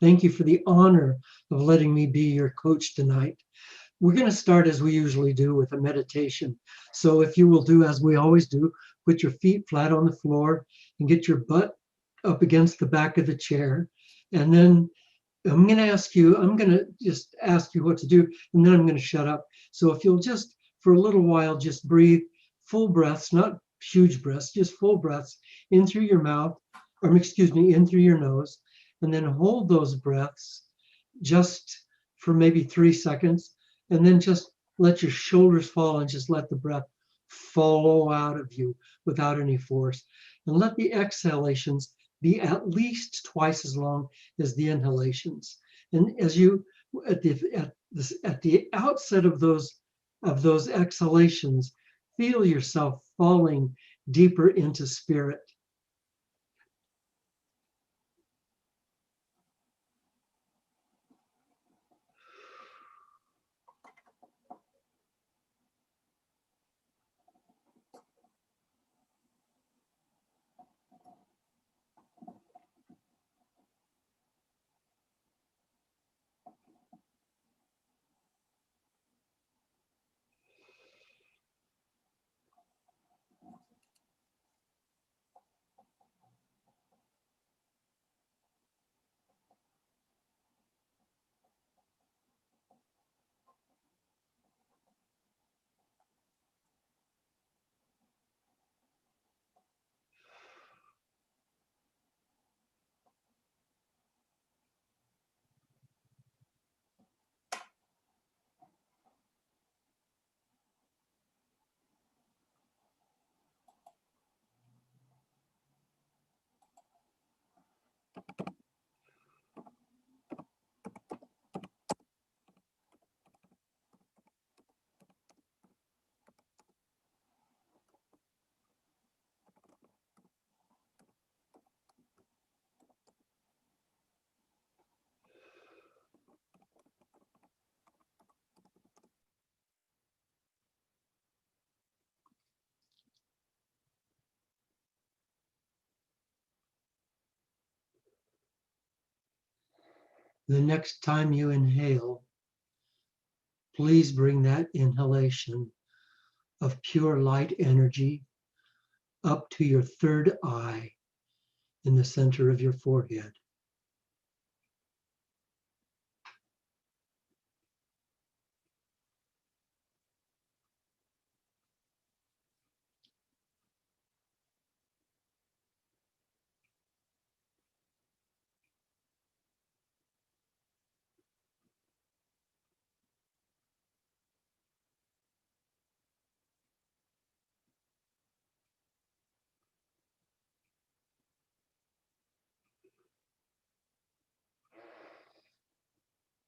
Thank you for the honor of letting me be your coach tonight. We're going to start as we usually do with a meditation. So if you will do as we always do, put your feet flat on the floor and get your butt up against the back of the chair. And then I'm going to just ask you what to do, and then I'm going to shut up. So if you'll just, for a little while, just breathe full breaths, not huge breaths, just full breaths in through your mouth, or excuse me, in through your nose, and then hold those breaths just for maybe 3 seconds, and then just let your shoulders fall and just let the breath flow out of you without any force. And let the exhalations be at least twice as long as the inhalations. And as you at the outset of those exhalations, feel yourself falling deeper into spirit. The next time you inhale, please bring that inhalation of pure light energy up to your third eye in the center of your forehead.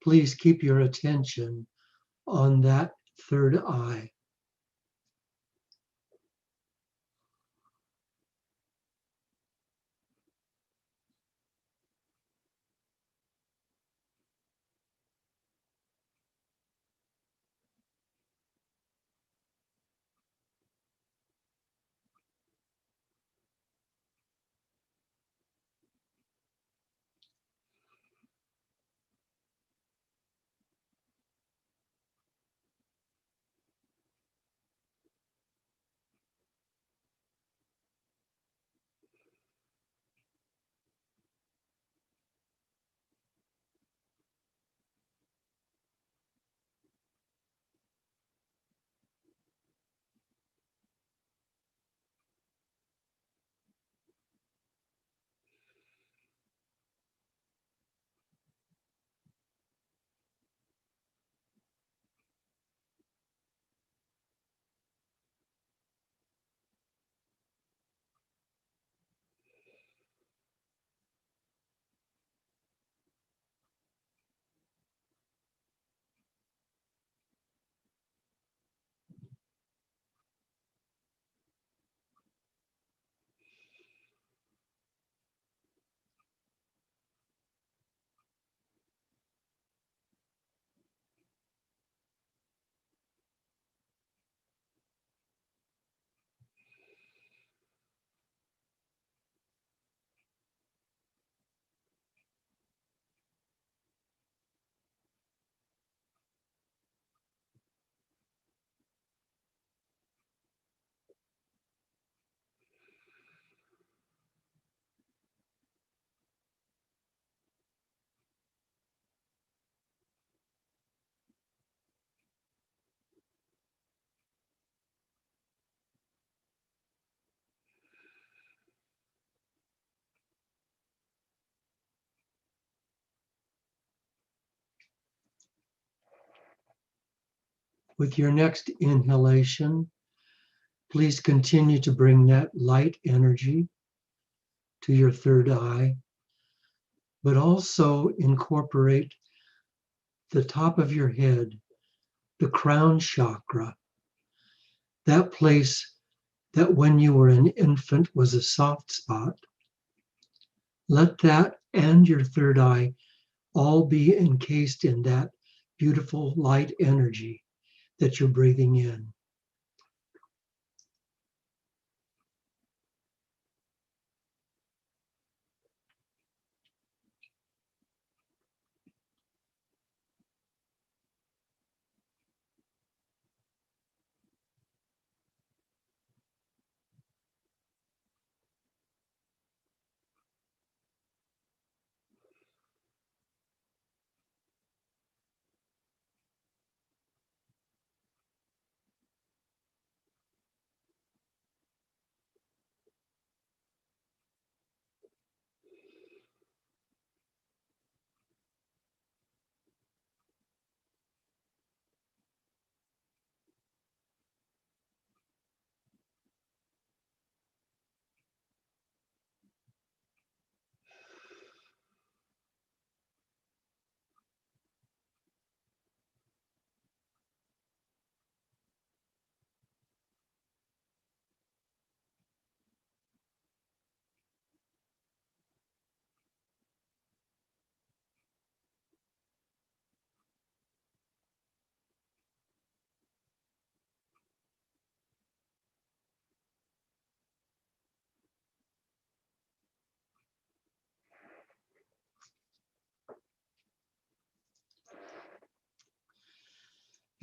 Please keep your attention on that third eye. With your next inhalation, please continue to bring that light energy to your third eye, but also incorporate the top of your head, the crown chakra, that place that when you were an infant was a soft spot. Let that and your third eye all be encased in that beautiful light energy that you're breathing in.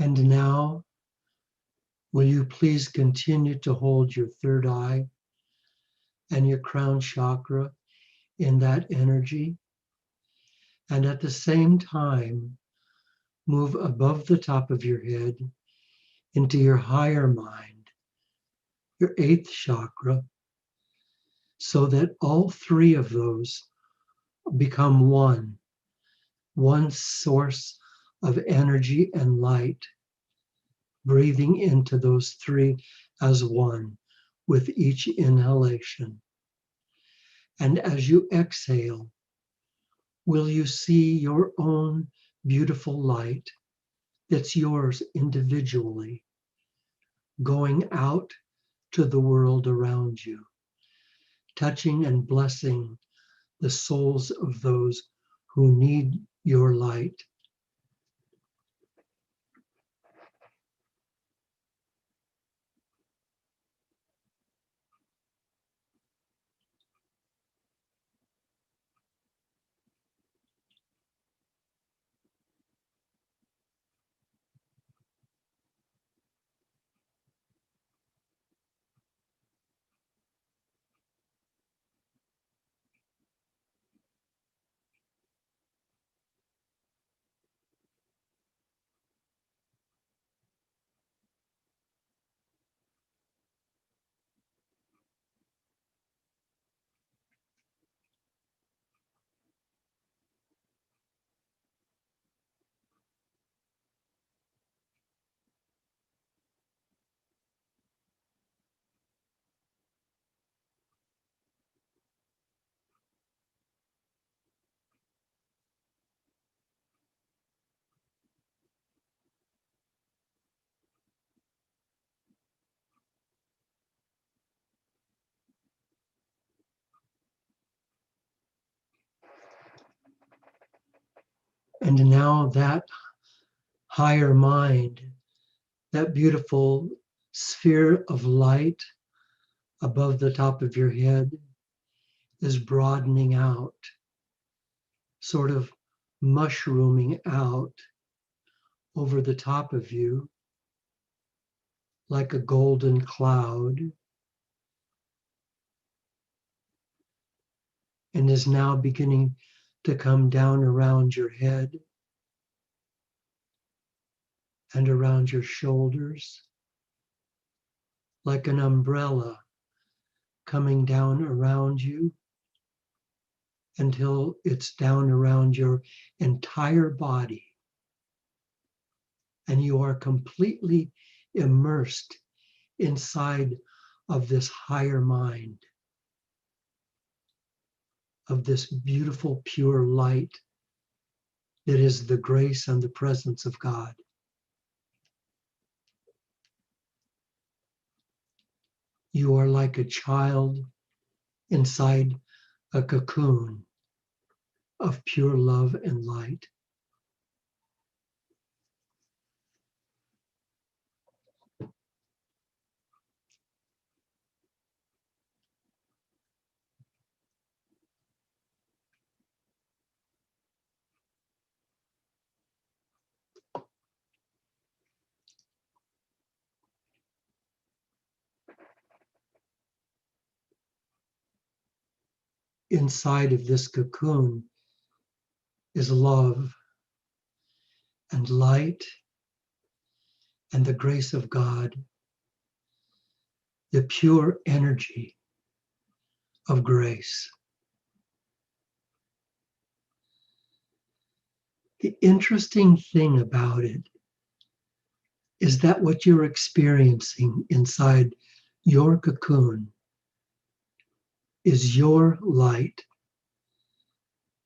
And now, will you please continue to hold your third eye and your crown chakra in that energy? And at the same time, move above the top of your head into your higher mind, your eighth chakra, so that all three of those become one source of energy and light, breathing into those three as one with each inhalation. And as you exhale, will you see your own beautiful light that's yours individually going out to the world around you, touching and blessing the souls of those who need your light. And now that higher mind, that beautiful sphere of light above the top of your head is broadening out, sort of mushrooming out over the top of you like a golden cloud, and is now beginning to come down around your head and around your shoulders like an umbrella coming down around you until it's down around your entire body. and you are completely immersed inside of this higher mind, of this beautiful, pure light that is the grace and the presence of God. You are like a child inside a cocoon of pure love and light. Inside of this cocoon is love and light and the grace of God, the pure energy of grace. The interesting thing about it is that what you're experiencing inside your cocoon is your light,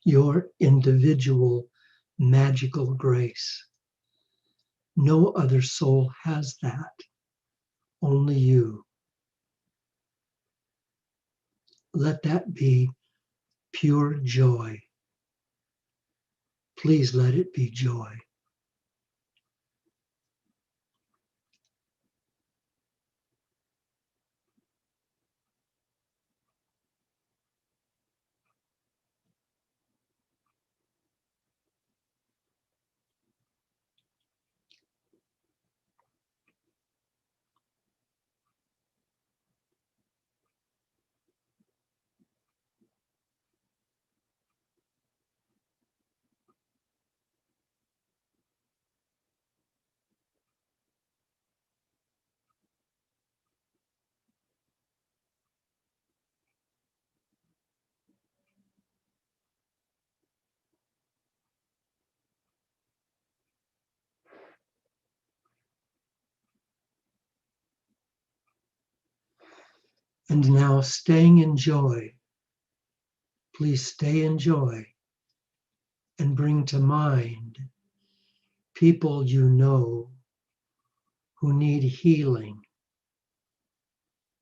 your individual magical grace. No other soul has that, only you. Let that be pure joy. Please let it be joy. And now staying in joy, please stay in joy and bring to mind people you know who need healing.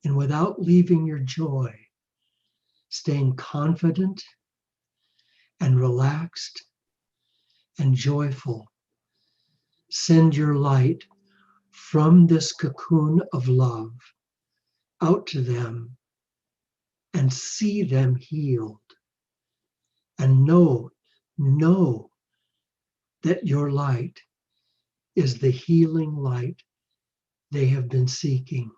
And without leaving your joy, staying confident and relaxed and joyful, send your light from this cocoon of love out to them and see them healed. And know that your light is the healing light they have been seeking.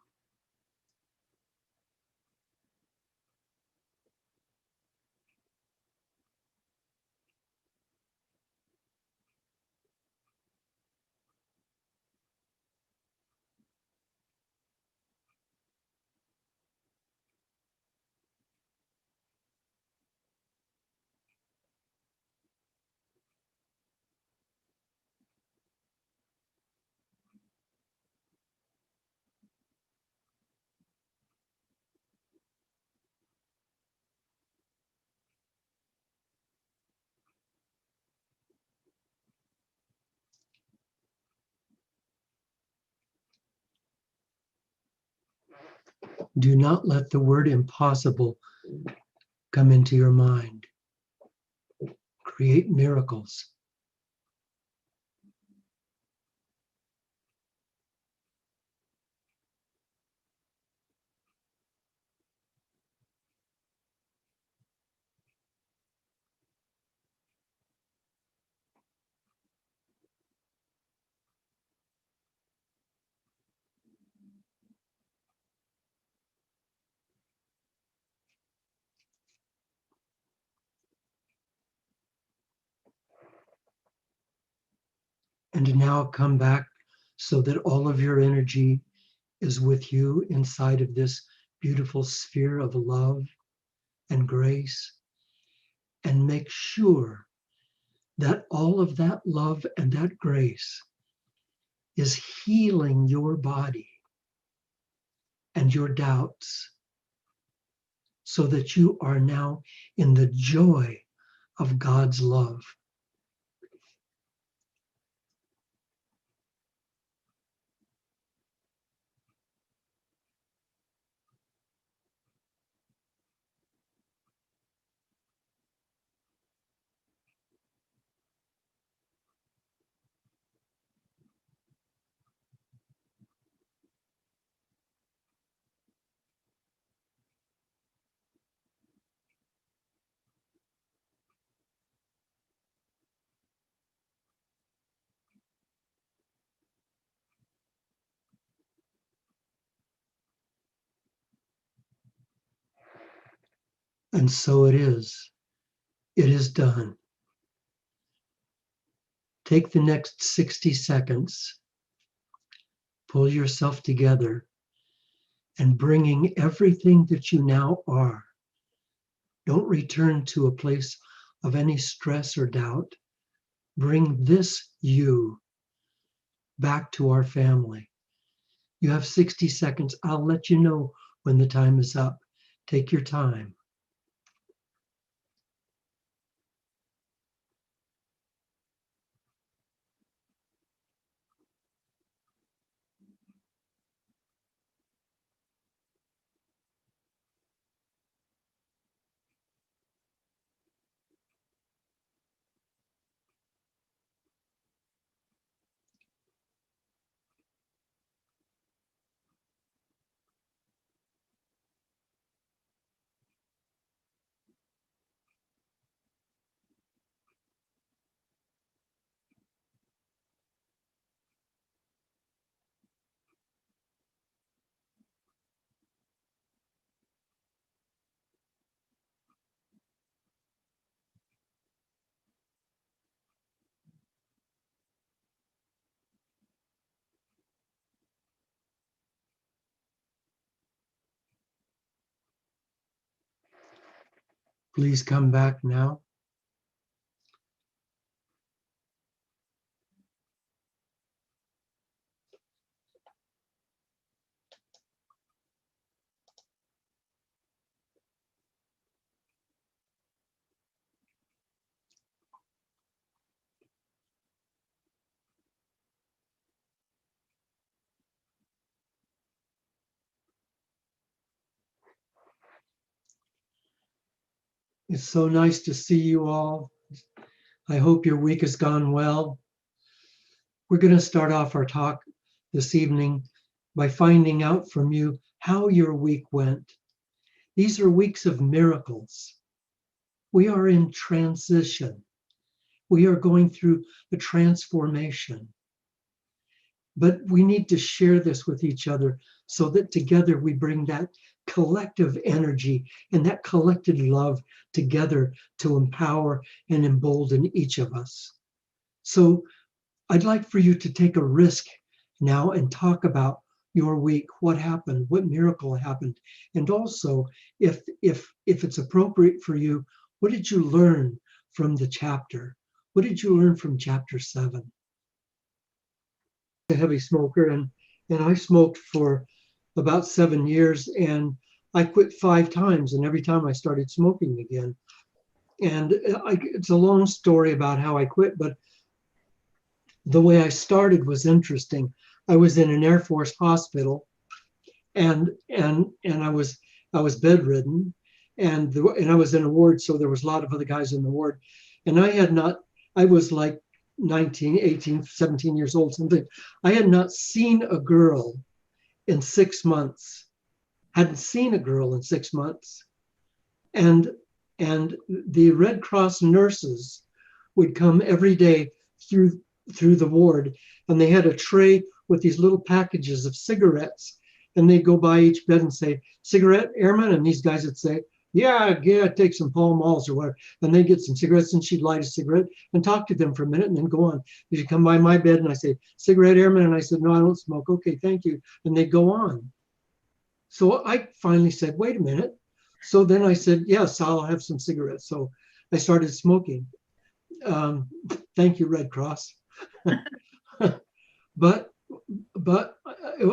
Do not let the word impossible come into your mind. Create miracles. And now come back so that all of your energy is with you inside of this beautiful sphere of love and grace. And make sure that all of that love and that grace is healing your body and your doubts so that you are now in the joy of God's love. And so it is. It is done. Take the next 60 seconds, pull yourself together, and bringing everything that you now are. Don't return to a place of any stress or doubt. Bring this you back to our family. You have 60 seconds. I'll let you know when the time is up. Take your time. Please come back now. It's so nice to see you all. I hope your week has gone well. We're going to start off our talk this evening by finding out from you how your week went. These are weeks of miracles. We are in transition. We are going through a transformation. But we need to share this with each other so that together we bring that collective energy and that collective love together to empower and embolden each of us. So I'd like for you to take a risk now and talk about your week, what happened, what miracle happened, and also, if it's appropriate for you, what did you learn from the chapter? What did you learn from chapter 7? A heavy smoker, and I smoked for about 7 years, and I quit 5 times, and every time I started smoking again. And it's a long story about how I quit, but the way I started was interesting. I was in an Air Force hospital, and I was bedridden, and I was in a ward, so there was a lot of other guys in the ward, and I was like 19, 18, 17 years old, something. I had not seen a girl in 6 months. Hadn't seen a girl in 6 months, and the Red Cross nurses would come every day through the ward, and they had a tray with these little packages of cigarettes, and they'd go by each bed and say, "Cigarette, airman?" And these guys would say, "Yeah, take some Pall Malls or whatever." And they'd get some cigarettes, and she'd light a cigarette and talk to them for a minute and then go on. She'd come by my bed and I say, "Cigarette, airman?" And I said, "No, I don't smoke." "Okay, thank you." And they'd go on. So I finally said, "Wait a minute." So then I said, "Yes, I'll have some cigarettes." So I started smoking. Thank you, Red Cross. But but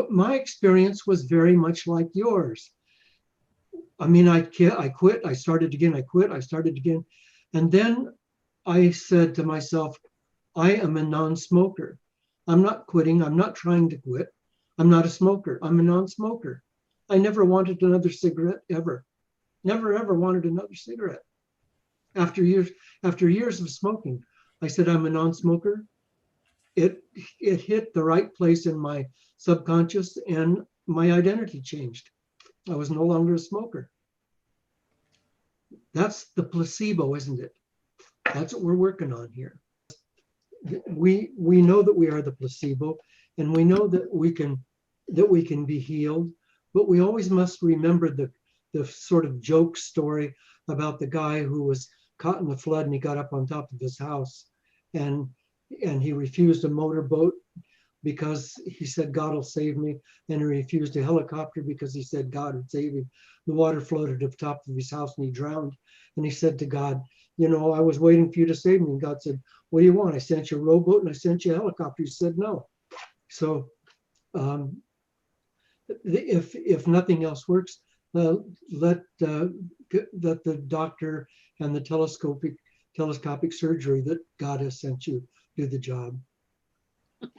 my experience was very much like yours. I mean, I quit, I started again, I quit, I started again. And then I said to myself, I am a non-smoker. I'm not quitting. I'm not trying to quit. I'm not a smoker. I'm a non-smoker. I never wanted another cigarette ever. Never ever wanted another cigarette. After years of smoking, I said I'm a non-smoker. It hit the right place in my subconscious, and my identity changed. I was no longer a smoker. That's the placebo, isn't it? That's what we're working on here. We know that we are the placebo, and we know that we can be healed, but we always must remember the sort of joke story about the guy who was caught in the flood and he got up on top of his house, and he refused a motorboat because he said God will save me, and he refused a helicopter because he said God would save him. The water floated to the top of his house and he drowned, and he said to God, you know, I was waiting for you to save me. And God said, what do you want? I sent you a rowboat and I sent you a helicopter. You said no. So if nothing else works, let the doctor and the telescopic surgery that God has sent you do the job.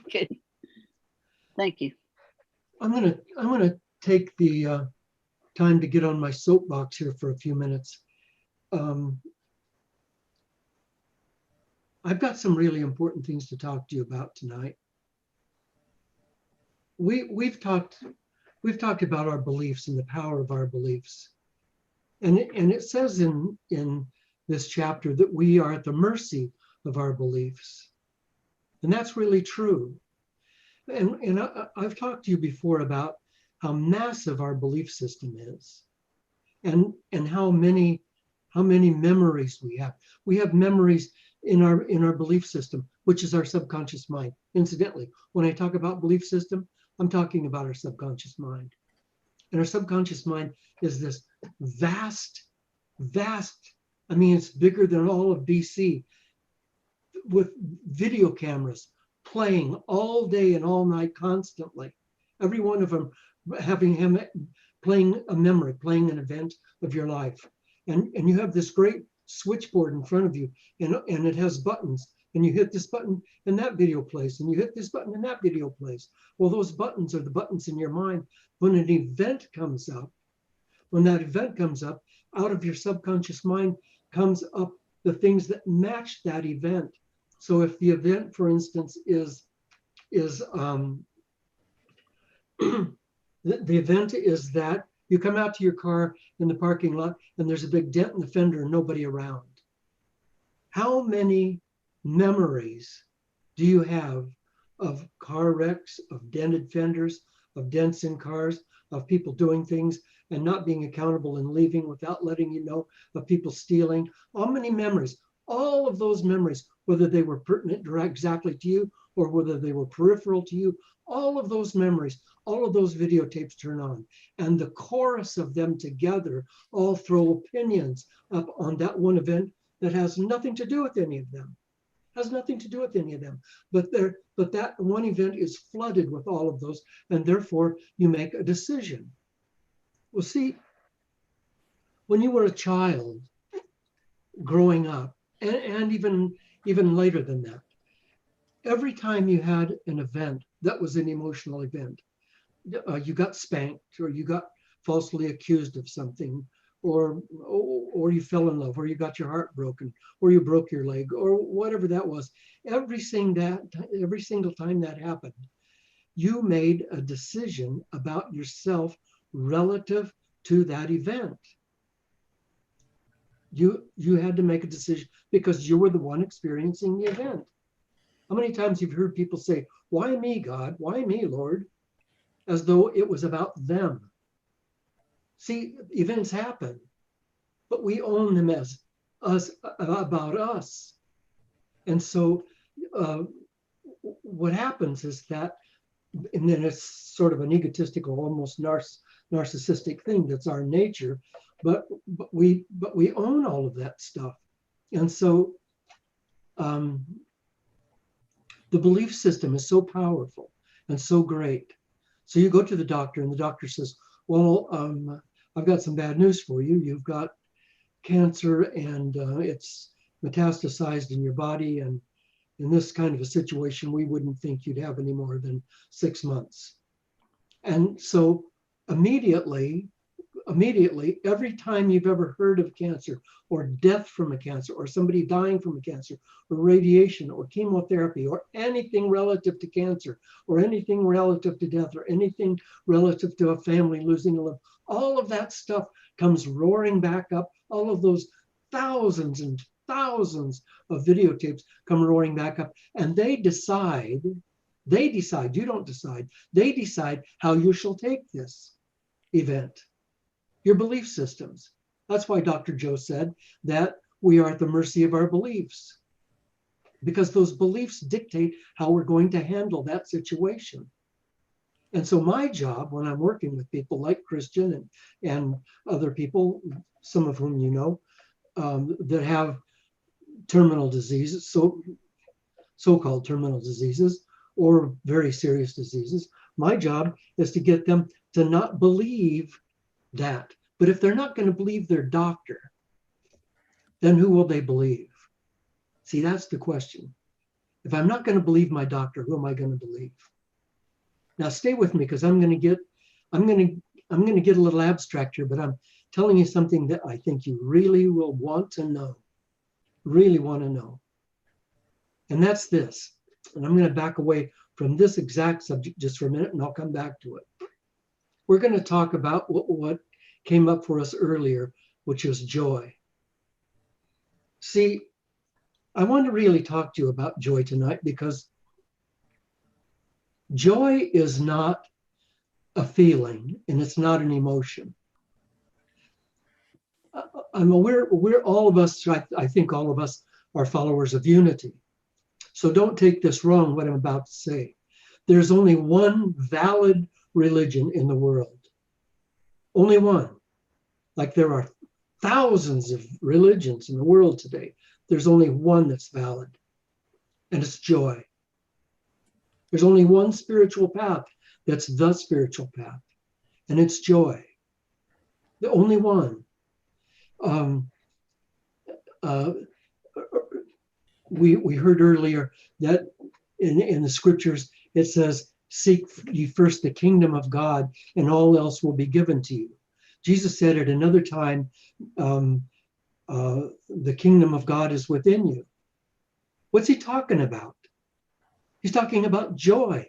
Okay. Thank you. I'm gonna take the time to get on my soapbox here for a few minutes. I've got some really important things to talk to you about tonight. We've talked about our beliefs and the power of our beliefs, and it says in this chapter that we are at the mercy of our beliefs, and that's really true. And I've talked to you before about how massive our belief system is, and how many memories we have. We have memories in our belief system, which is our subconscious mind. Incidentally, when I talk about belief system, I'm talking about our subconscious mind. And our subconscious mind is this vast, I mean, it's bigger than all of BC, with video cameras playing all day and all night constantly. Every one of them having him playing a memory, playing an event of your life. And you have this great switchboard in front of you, and it has buttons, and you hit this button and that video plays, and you hit this button and that video plays. Well, those buttons are the buttons in your mind. When an event comes up, when that event comes up, out of your subconscious mind comes up the things that match that event. So if the event, for instance, is the event is that you come out to your car in the parking lot and there's a big dent in the fender and nobody around. How many memories do you have of car wrecks, of dented fenders, of dents in cars, of people doing things and not being accountable and leaving without letting you know, of people stealing? How many memories? All of those memories, whether they were pertinent exactly to you or whether they were peripheral to you, all of those memories, all of those videotapes turn on, and the chorus of them together all throw opinions up on that one event that has nothing to do with any of them. Has nothing to do with any of them. But that one event is flooded with all of those, and therefore you make a decision. Well, see, when you were a child growing up, and even later than that, every time you had an event that was an emotional event, you got spanked, or you got falsely accused of something, or you fell in love, or you got your heart broken, or you broke your leg, or whatever that was, every single time that happened, you made a decision about yourself relative to that event. You had to make a decision because you were the one experiencing the event. How many times you've heard people say, why me, God? Why me, Lord? As though it was about them. See, events happen, but we own them as us, about us. And so what happens is that, and then it's sort of an egotistical, almost narcissistic thing that's our nature, but we own all of that stuff. And so the belief system is so powerful and so great. So you go to the doctor and the doctor says, well, I've got some bad news for you. You've got cancer and it's metastasized in your body. And in this kind of a situation, we wouldn't think you'd have any more than 6 months. And so immediately, every time you've ever heard of cancer or death from a cancer or somebody dying from a cancer or radiation or chemotherapy or anything relative to cancer or anything relative to death or anything relative to a family losing a limb, all of that stuff comes roaring back up. All of those thousands and thousands of videotapes come roaring back up, and they decide, you don't decide, they decide how you shall take this event. Your belief systems. That's why Dr. Joe said that we are at the mercy of our beliefs, because those beliefs dictate how we're going to handle that situation. And so my job when I'm working with people like Christian and other people, some of whom you know, that have terminal diseases, so-called terminal diseases or very serious diseases, my job is to get them to not believe that. But if they're not going to believe their doctor, then who will they believe? See, that's the question. If I'm not going to believe my doctor, who am I going to believe? Now stay with me, because I'm going to get a little abstract here, but I'm telling you something that I think you really will want to know. Really want to know. And that's this. And I'm going to back away from this exact subject just for a minute, and I'll come back to it. We're going to talk about what came up for us earlier, which was joy. See, I want to really talk to you about joy tonight, because joy is not a feeling and it's not an emotion. I'm aware we're all of us, I think all of us are followers of unity. So don't take this wrong, what I'm about to say. There's only one valid religion in the world. Only one. Like there are thousands of religions in the world today. There's only one that's valid, and it's joy. There's only one spiritual path that's the spiritual path, and it's joy. The only one. We heard earlier that in the scriptures it says, seek ye first the kingdom of God and all else will be given to you. Jesus said at another time, the kingdom of God is within you. What's he talking about? He's talking about joy.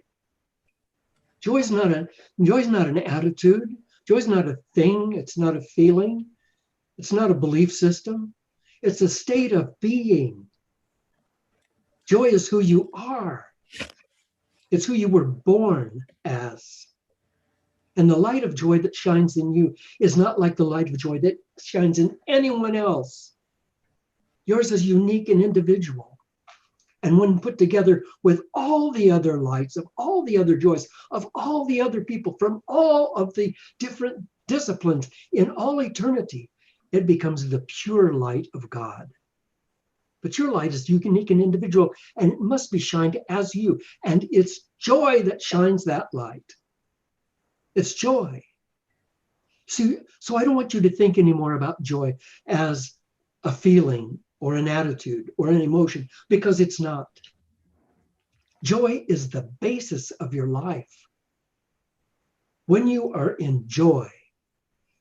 Joy is not an attitude. Joy is not a thing. It's not a feeling. It's not a belief system. It's a state of being. Joy is who you are. It's who you were born as. And the light of joy that shines in you is not like the light of joy that shines in anyone else. Yours is unique and individual. And when put together with all the other lights of all the other joys of all the other people from all of the different disciplines in all eternity, it becomes the pure light of God. But your light is unique and individual, and it must be shined as you. And it's joy that shines that light. It's joy. See, so I don't want you to think anymore about joy as a feeling or an attitude or an emotion, because it's not. Joy is the basis of your life. When you are in joy,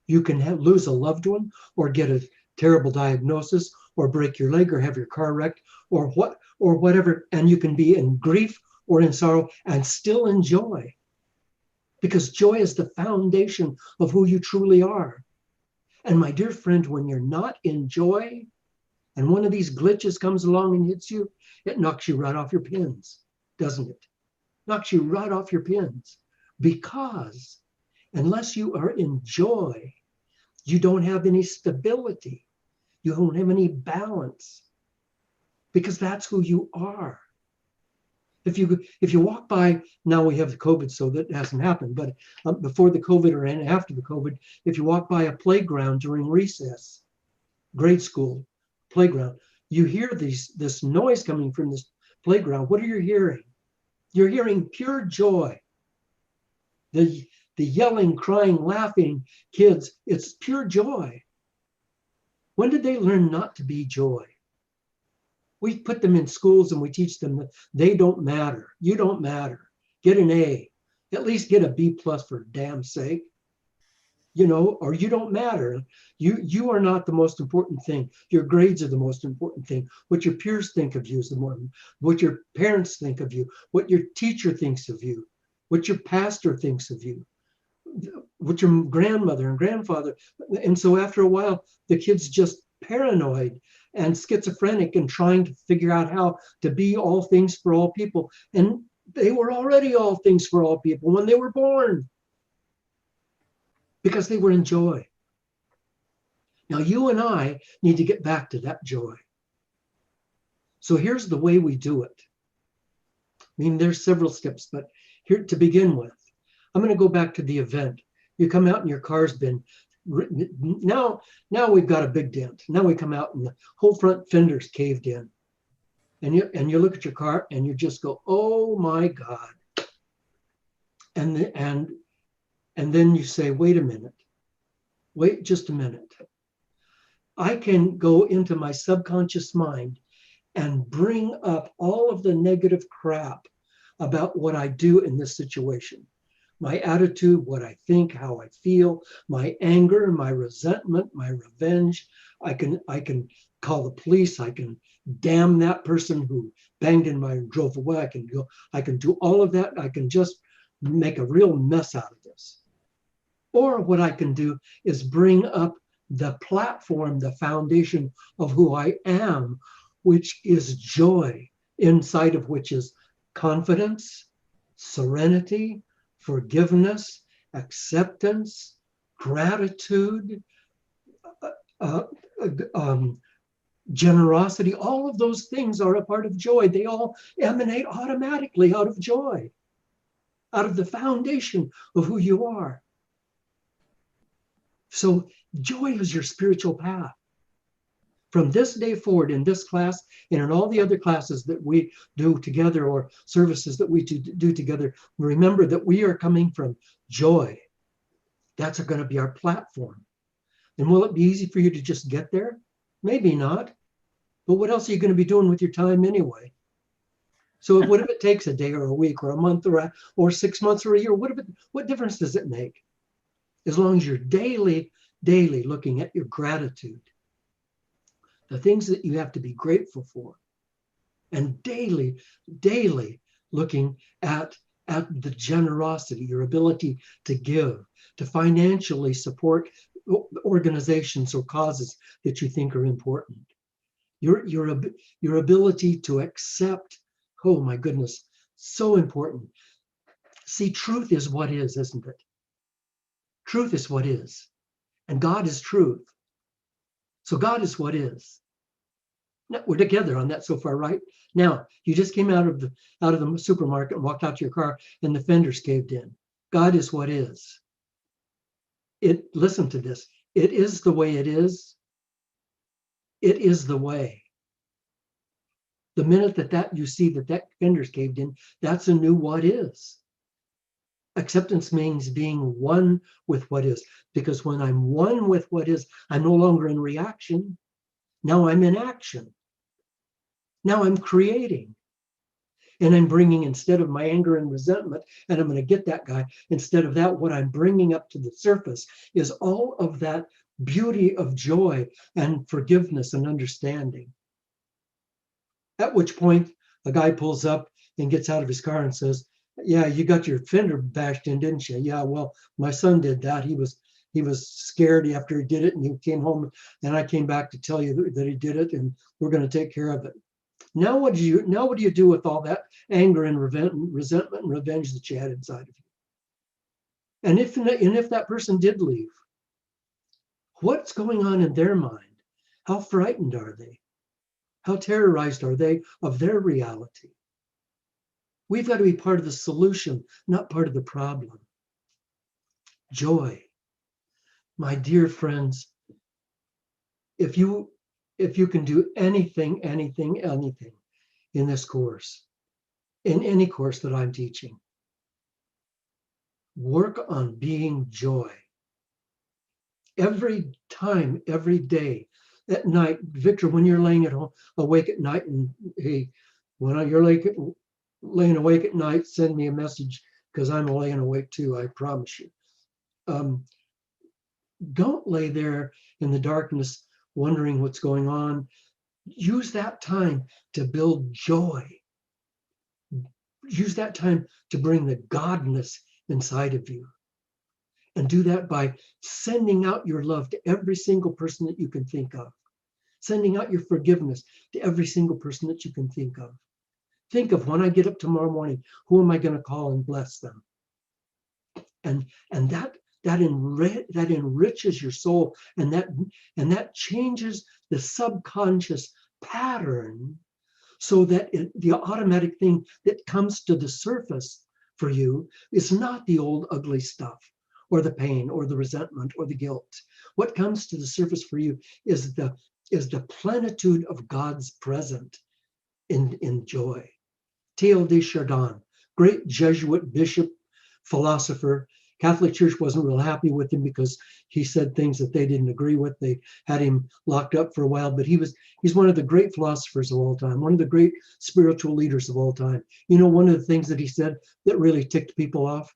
you can lose a loved one or get a terrible diagnosis or break your leg or have your car wrecked or whatever, and you can be in grief or in sorrow and still enjoy. Because joy is the foundation of who you truly are. And my dear friend, when you're not in joy and one of these glitches comes along and hits you, it knocks you right off your pins, doesn't it? Knocks you right off your pins. Because unless you are in joy, you don't have any stability. You don't have any balance. Because that's who you are. If you walk by, now we have the COVID, so that hasn't happened, but before the COVID or after the COVID, if you walk by a playground during recess, grade school playground, you hear this noise coming from this playground. What are you hearing? You're hearing pure joy. The yelling, crying, laughing kids, it's pure joy. When did they learn not to be joy? We put them in schools and we teach them that they don't matter. You don't matter. Get an A. At least get a B plus for damn sake. You know, or you don't matter. You are not the most important thing. Your grades are the most important thing. What your peers think of you is the more, what your parents think of you, what your teacher thinks of you, what your pastor thinks of you, what your grandmother and grandfather. And so after a while, the kid's just paranoid and schizophrenic and trying to figure out how to be all things for all people. And they were already all things for all people when they were born, because they were in joy. Now, you and I need to get back to that joy. So here's the way we do it. I mean, there's several steps, but here to begin with, I'm going to go back to the event. You come out and your car's been now we've got a big dent. Now we come out and the whole front fender's caved in. And you look at your car and you just go, oh my God. And then you say, wait a minute. Wait just a minute. I can go into my subconscious mind and bring up all of the negative crap about what I do in this situation. My attitude, what I think, how I feel, my anger, my resentment, my revenge. I can call the police. I can damn that person who banged in my and drove away. I can do all of that. I can just make a real mess out of this. Or what I can do is bring up the platform, the foundation of who I am, which is joy, inside of which is confidence, serenity, forgiveness, acceptance, gratitude, generosity. All of those things are a part of joy. They all emanate automatically out of joy, out of the foundation of who you are. So joy is your spiritual path. From this day forward, in this class and in all the other classes that we do together or services that we do together, remember that we are coming from joy. That's going to be our platform. And will it be easy for you to just get there? Maybe not. But what else are you going to be doing with your time anyway? So what if it takes a day or a week or a month or 6 months or a year? What difference does it make? As long as you're daily looking at your gratitude, the things that you have to be grateful for, and daily looking at the generosity, your ability to give, to financially support organizations or causes that you think are important. Your ability to accept, oh my goodness, so important. See, truth is what is, isn't it? Truth is what is. And God is truth. So God is what is. Now, we're together on that so far, right? Now, you just came out of the supermarket and walked out to your car and the fenders caved in. God is what is. Listen to this. It is the way it is. It is the way. The minute that you see that fender's caved in, that's a new what is. Acceptance means being one with what is, because when I'm one with what is, I'm no longer in reaction. Now I'm in action. Now I'm creating. And I'm bringing, instead of my anger and resentment, and I'm going to get that guy, instead of that, what I'm bringing up to the surface is all of that beauty of joy and forgiveness and understanding. At which point, a guy pulls up and gets out of his car and says, yeah, you got your fender bashed in, didn't you? Yeah, well, my son did that. He was scared after he did it, and he came home, and I came back to tell you that he did it, and we're going to take care of it. Now what do you do with all that anger and resentment and revenge that you had inside of you? And if that person did leave, what's going on in their mind? How frightened are they? How terrorized are they of their reality? We've got to be part of the solution, not part of the problem. Joy. My dear friends, if you can do anything in this course, in any course that I'm teaching, Work on being joy. Every time, every day, at night, Victor, when you're laying at home, awake at night, and hey, when you're laying awake at night, send me a message because I'm laying awake too, I promise you. Don't lay there in the darkness wondering what's going on. Use that time to build joy. Use that time to bring the godness inside of you. And do that by sending out your love to every single person that you can think of. Sending out your forgiveness to every single person that you can think of. Think of, when I get up tomorrow morning, who am I going to call and bless them? And that enriches your soul, and that changes the subconscious pattern, so that the automatic thing that comes to the surface for you is not the old ugly stuff, or the pain, or the resentment, or the guilt. What comes to the surface for you is the plenitude of God's present in joy. Teilhard de Chardin, great Jesuit bishop, philosopher. Catholic Church wasn't real happy with him because he said things that they didn't agree with. They had him locked up for a while, but he's one of the great philosophers of all time, one of the great spiritual leaders of all time. You know, one of the things that he said that really ticked people off?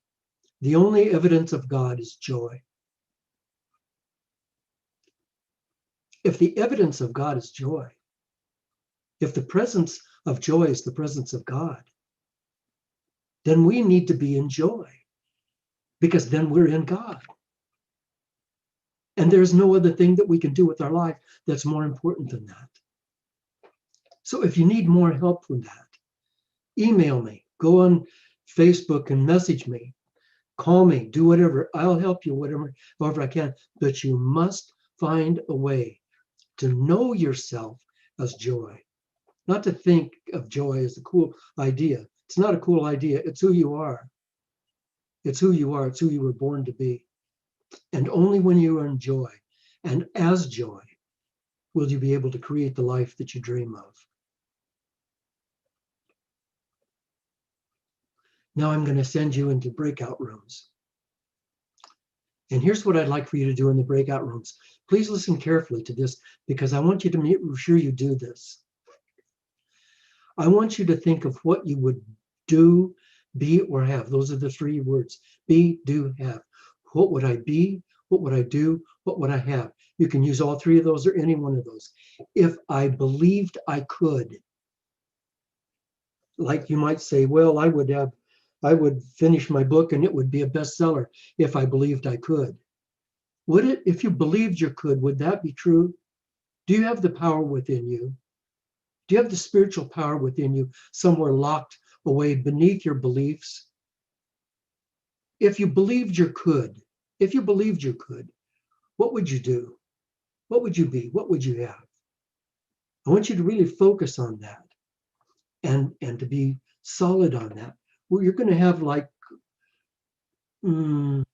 The only evidence of God is joy. If the evidence of God is joy, if the presence of joy is the presence of God, then we need to be in joy, because then we're in God. And there's no other thing that we can do with our life that's more important than that. So if you need more help with that, email me, go on Facebook and message me, call me, do whatever. I'll help you however I can. But you must find a way to know yourself as joy, not to think of joy as a cool idea. It's not a cool idea. It's who you are. It's who you are. It's who you were born to be. And only when you are in joy and as joy will you be able to create the life that you dream of. Now I'm going to send you into breakout rooms. And here's what I'd like for you to do in the breakout rooms. Please listen carefully to this, because I want you to make sure you do this. I want you to think of what you would do, be, or have. Those are the three words: be, do, have. What would I be? What would I do? What would I have? You can use all three of those or any one of those. If I believed I could, like you might say, well, I would finish my book and it would be a bestseller if I believed I could. Would it, if you believed you could, would that be true? Do you have the power within you? Do you have the spiritual power within you somewhere locked away beneath your beliefs? If you believed you could, what would you do? What would you be? What would you have? I want you to really focus on that and to be solid on that. Well, you're going to have like, you're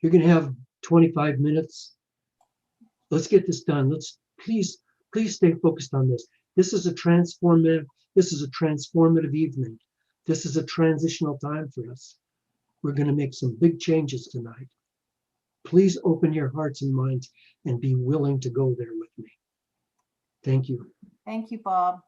going to have 25 minutes. Let's get this done. Please stay focused on this. This is a transformative evening. This is a transitional time for us. We're going to make some big changes tonight. Please open your hearts and minds and be willing to go there with me. Thank you. Thank you, Bob.